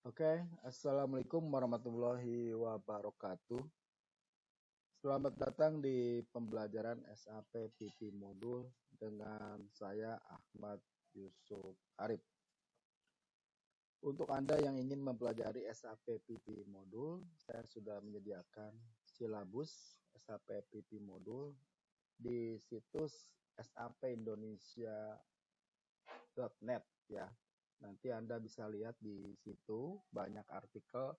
Oke, Assalamualaikum warahmatullahi wabarakatuh. Selamat datang di pembelajaran SAP PP Modul dengan saya Ahmad Yusuf Arif. Untuk Anda yang ingin mempelajari SAP PP Modul, saya sudah menyediakan silabus SAP PP Modul di situs sapindonesia.net ya. Nanti Anda bisa lihat di situ banyak artikel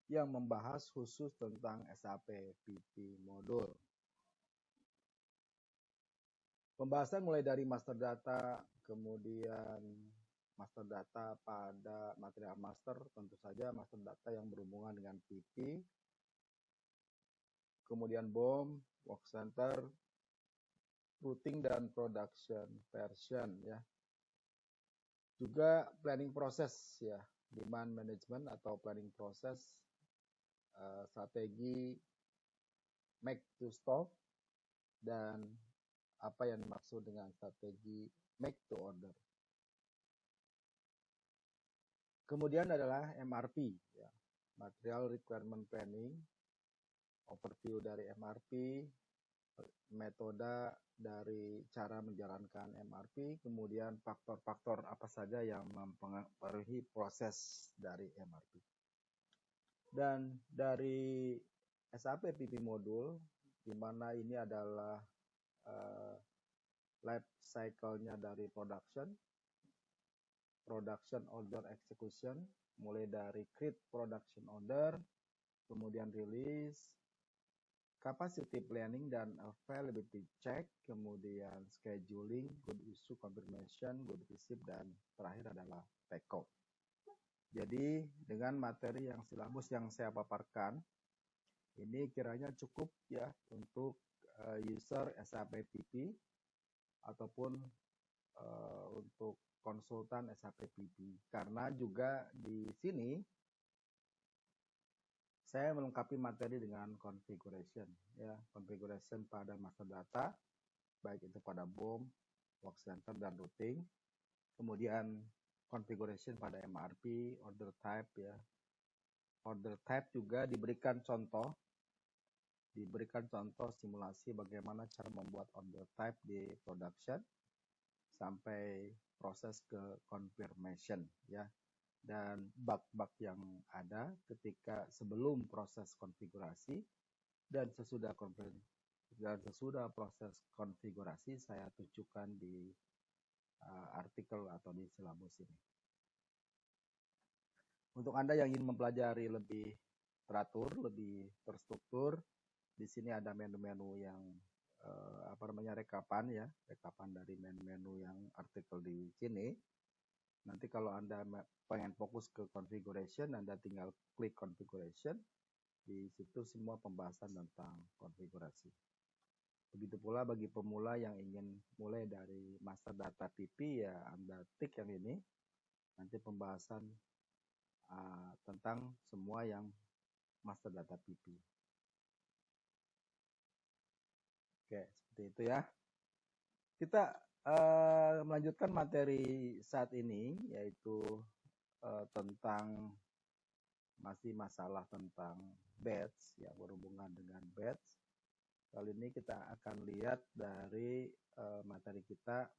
yang membahas khusus tentang SAP PP Modul. Pembahasan mulai dari master data, kemudian master data pada material master, tentu saja master data yang berhubungan dengan PP, kemudian BOM, work center, routing dan production version ya. Juga planning proses ya, demand management atau planning proses, strategi make to stock, dan apa yang dimaksud dengan strategi make to order. Kemudian adalah MRP, ya, Material Requirement Planning, overview dari MRP, metode dari cara menjalankan MRP, kemudian faktor-faktor apa saja yang mempengaruhi proses dari MRP. Dan dari SAP PP Modul, di mana ini adalah life cycle-nya dari production order execution, mulai dari create production order, kemudian release, capacity planning dan availability check, kemudian scheduling, good issue confirmation, good receipt, dan terakhir adalah take out. Jadi dengan materi yang silabus yang saya paparkan, ini kiranya cukup ya untuk user SAP PP ataupun untuk konsultan SAP PP. Karena juga di sini saya melengkapi materi dengan configuration ya, configuration pada master data, baik itu pada BOM, work center, dan routing. Kemudian configuration pada MRP, order type ya. Order type juga diberikan contoh simulasi bagaimana cara membuat order type di production sampai proses ke confirmation ya, dan bug-bug yang ada ketika sebelum proses konfigurasi dan sesudah proses konfigurasi saya tunjukkan di artikel atau di silabus ini. Untuk Anda yang ingin mempelajari lebih teratur, lebih terstruktur, di sini ada menu-menu yang rekapan dari menu-menu yang artikel di sini. Nanti kalau Anda pengen fokus ke configuration, Anda tinggal klik configuration. Di situ semua pembahasan tentang konfigurasi. Begitu pula bagi pemula yang ingin mulai dari master data PP, ya Anda tik yang ini. Nanti pembahasan tentang semua yang master data PP. Oke, seperti itu ya. Kita melanjutkan materi saat ini, yaitu tentang masih masalah tentang batch yang berhubungan dengan batch. Kali ini kita akan lihat dari materi kita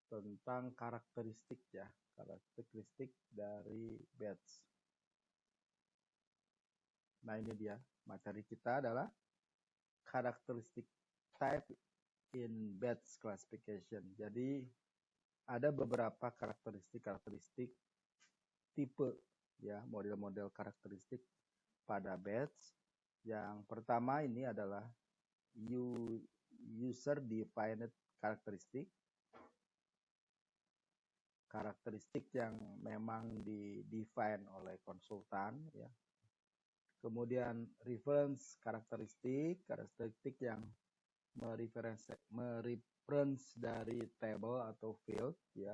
tentang karakteristik dari batch. Nah, ini dia materi kita adalah karakteristik type in batch classification. Jadi ada beberapa karakteristik tipe ya, model-model karakteristik pada batch. Yang pertama ini adalah user defined karakteristik yang memang di-define oleh konsultan ya. Kemudian reference karakteristik yang mereference dari table atau field ya.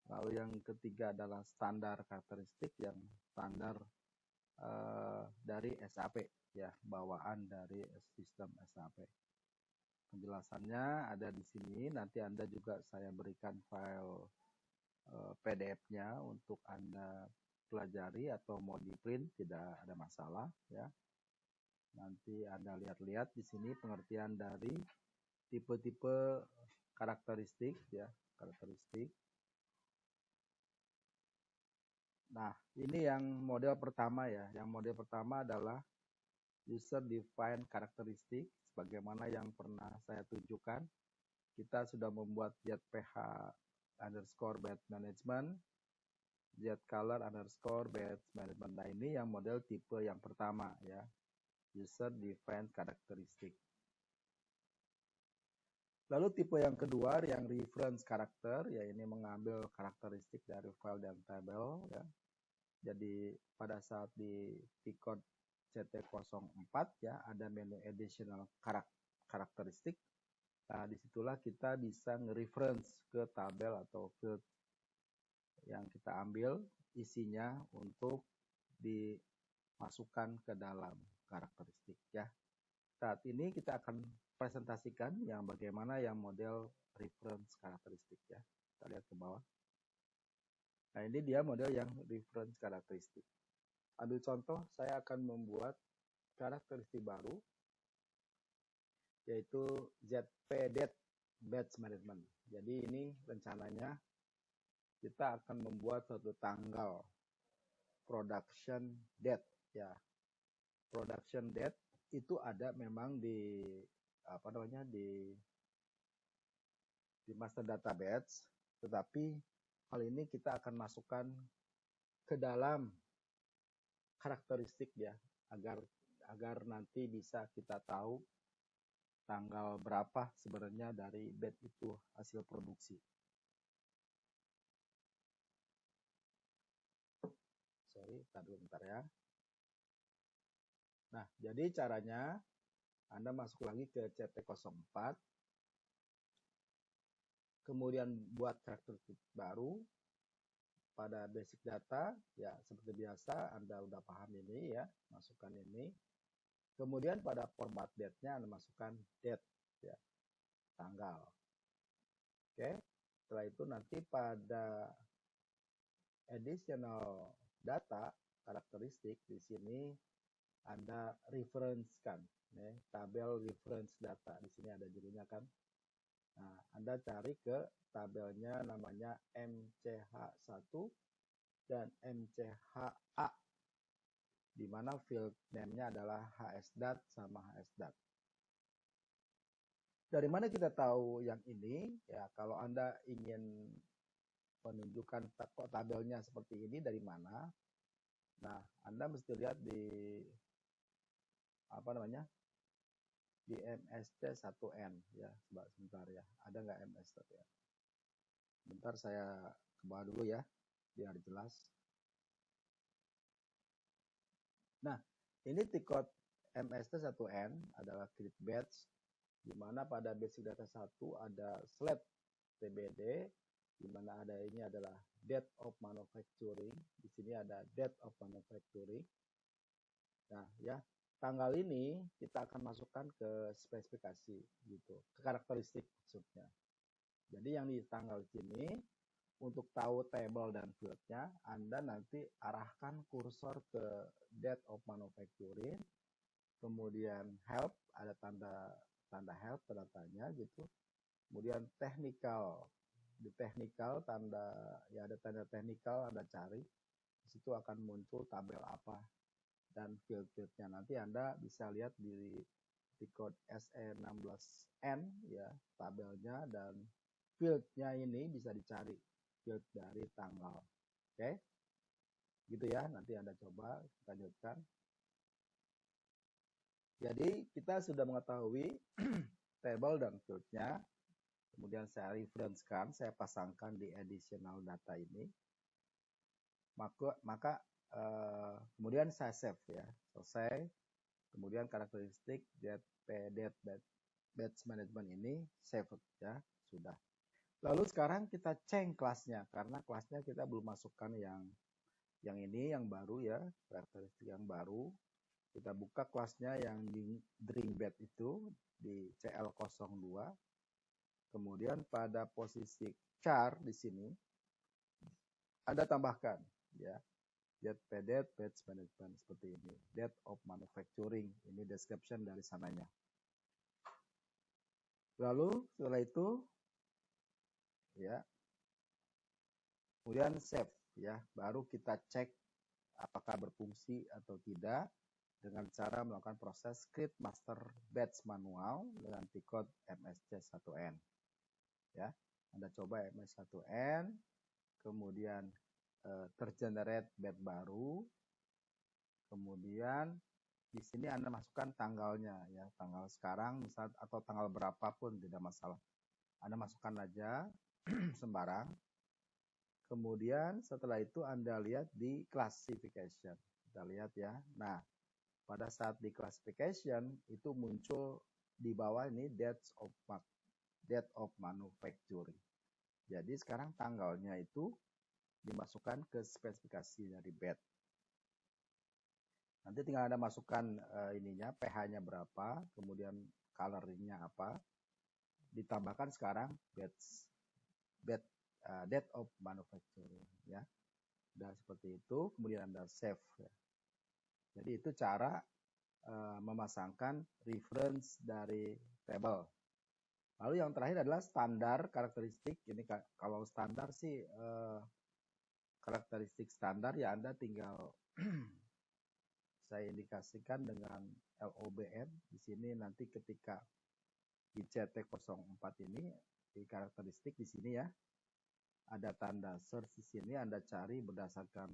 Lalu yang ketiga adalah standar karakteristik yang standar dari SAP ya, bawaan dari sistem SAP. Penjelasannya ada di sini. Nanti Anda juga saya berikan file PDF-nya untuk Anda pelajari atau mau di print tidak ada masalah ya. Nanti Anda lihat-lihat di sini pengertian dari tipe-tipe karakteristik ya, karakteristik. Nah, ini yang model pertama ya. Yang model pertama adalah user defined karakteristik sebagaimana yang pernah saya tunjukkan. Kita sudah membuat ZPH_batch management, ZColor batch management. Nah, ini yang model tipe yang pertama ya, user defined karakteristik. Lalu tipe yang kedua yang reference karakter, ya ini mengambil karakteristik dari file dan tabel ya. Jadi pada saat di T-code CT04 ya ada menu additional karakteristik. Nah, disitulah kita bisa nge-reference ke tabel atau field yang kita ambil isinya untuk dimasukkan ke dalam karakteristik ya. Saat ini kita akan presentasikan yang bagaimana yang model reference karakteristik ya. Kita lihat ke bawah. Nah, ini dia model yang reference karakteristik. Ambil contoh, saya akan membuat karakteristik baru yaitu ZPDate_batch management. Jadi ini rencananya kita akan membuat suatu tanggal production date ya. Production date itu ada memang di di master database, tetapi hal ini kita akan masukkan ke dalam karakteristik ya, agar nanti bisa kita tahu tanggal berapa sebenarnya dari batch itu hasil produksi. Sorry, tadi bentar ya. Nah, jadi caranya Anda masuk lagi ke CT04, kemudian buat karakteristik baru pada basic data, ya seperti biasa Anda udah paham ini ya, masukkan ini. Kemudian pada format date-nya Anda masukkan date ya, tanggal. Oke, setelah itu nanti pada additional data karakteristik di sini Anda reference-kan ya, tabel reference data. Di sini ada judulnya kan. Nah, Anda cari ke tabelnya namanya MCH1 dan MCHA, di mana field name-nya adalah HSDAT sama HSDAT. Dari mana kita tahu yang ini? Ya, kalau Anda ingin menunjukkan tabelnya seperti ini dari mana? Nah, Anda mesti lihat di di MST1N ya. Sebentar ya, ada nggak MST1N? Bentar saya ke bawah dulu ya, biar jelas. Nah, ini T-code MST1N adalah create batch, di mana pada basic data 1 ada slab TBD, di mana ada ini adalah date of manufacturing, di sini ada date of manufacturing. Nah, ya, tanggal ini kita akan masukkan ke spesifikasi gitu, ke karakteristik maksudnya. Jadi yang di tanggal sini untuk tahu table dan fieldnya, Anda nanti arahkan kursor ke date of manufacturing, kemudian help, ada tanda help, tanda tanya gitu. Kemudian technical, di technical ya ada tanda technical, Anda cari, di situ akan muncul tabel apa dan field-fieldnya. Nanti Anda bisa lihat di T-code SE16N ya, tabelnya dan fieldnya ini bisa dicari field dari tanggal. Oke, gitu ya. Nanti Anda coba lanjutkan. Jadi kita sudah mengetahui table dan fieldnya, kemudian saya reference-kan, saya pasangkan di additional data ini. Maka kemudian saya save ya, selesai. Kemudian karakteristik batch management ini save ya, sudah. Lalu sekarang kita change kelasnya, karena kelasnya kita belum masukkan yang ini yang baru ya, karakteristik yang baru. Kita buka kelasnya yang di drink batch itu di CL02. Kemudian pada posisi char di sini Anda tambahkan ya. Date paid batch management seperti ini. Date of manufacturing, ini description dari sananya. Lalu setelah itu ya, kemudian save ya, baru kita cek apakah berfungsi atau tidak dengan cara melakukan proses create master batch manual dengan T-code MSC1N ya. Anda coba MS1N, kemudian tergenerate batch baru, kemudian di sini Anda masukkan tanggalnya ya, tanggal sekarang misal atau tanggal berapapun tidak masalah. Anda masukkan aja sembarang. Kemudian setelah itu Anda lihat di classification. Kita lihat ya. Nah, pada saat di classification itu muncul di bawah ini date of manufacturing. Jadi sekarang tanggalnya itu dimasukkan ke spesifikasi dari batch. Nanti tinggal Anda masukkan ininya, pH-nya berapa, kemudian coloring-nya apa. Ditambahkan sekarang date of manufacturing ya. Dan seperti itu, kemudian Anda save ya. Jadi itu cara memasangkan reference dari table. Lalu yang terakhir adalah standar karakteristik. Ini kalau standar sih karakteristik standar ya Anda tinggal saya indikasikan dengan LOBM. Di sini nanti ketika di CT04 ini di karakteristik di sini ya, ada tanda search di sini, Anda cari berdasarkan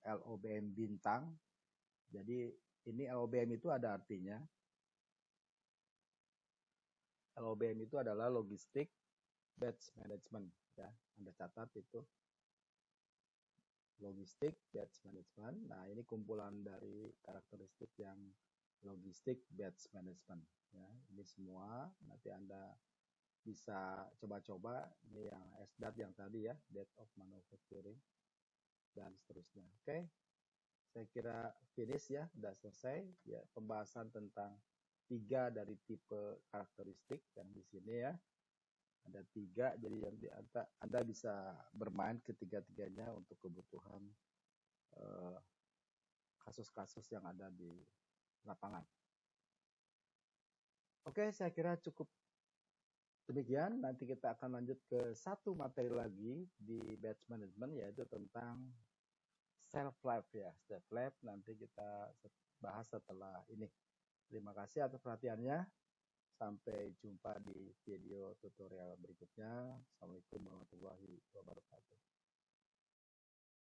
LOBM bintang. Jadi ini LOBM itu ada artinya. LOBM itu adalah logistik batch management ya. Anda catat itu logistik batch management. Nah, ini kumpulan dari karakteristik yang logistik batch management ya. Ini semua nanti Anda bisa coba-coba. Ini yang SDAT yang tadi ya, date of manufacturing dan seterusnya. Oke. Saya kira finish ya, sudah selesai ya pembahasan tentang 3 dari tipe karakteristik yang di sini ya. Ada 3, jadi Anda bisa bermain ketiga-tiganya untuk kebutuhan kasus-kasus yang ada di lapangan. Oke, saya kira cukup demikian. Nanti kita akan lanjut ke satu materi lagi di batch management, yaitu tentang shelf life ya. Shelf life nanti kita bahas setelah ini. Terima kasih atas perhatiannya. Sampai jumpa di video tutorial berikutnya. Assalamualaikum warahmatullahi wabarakatuh.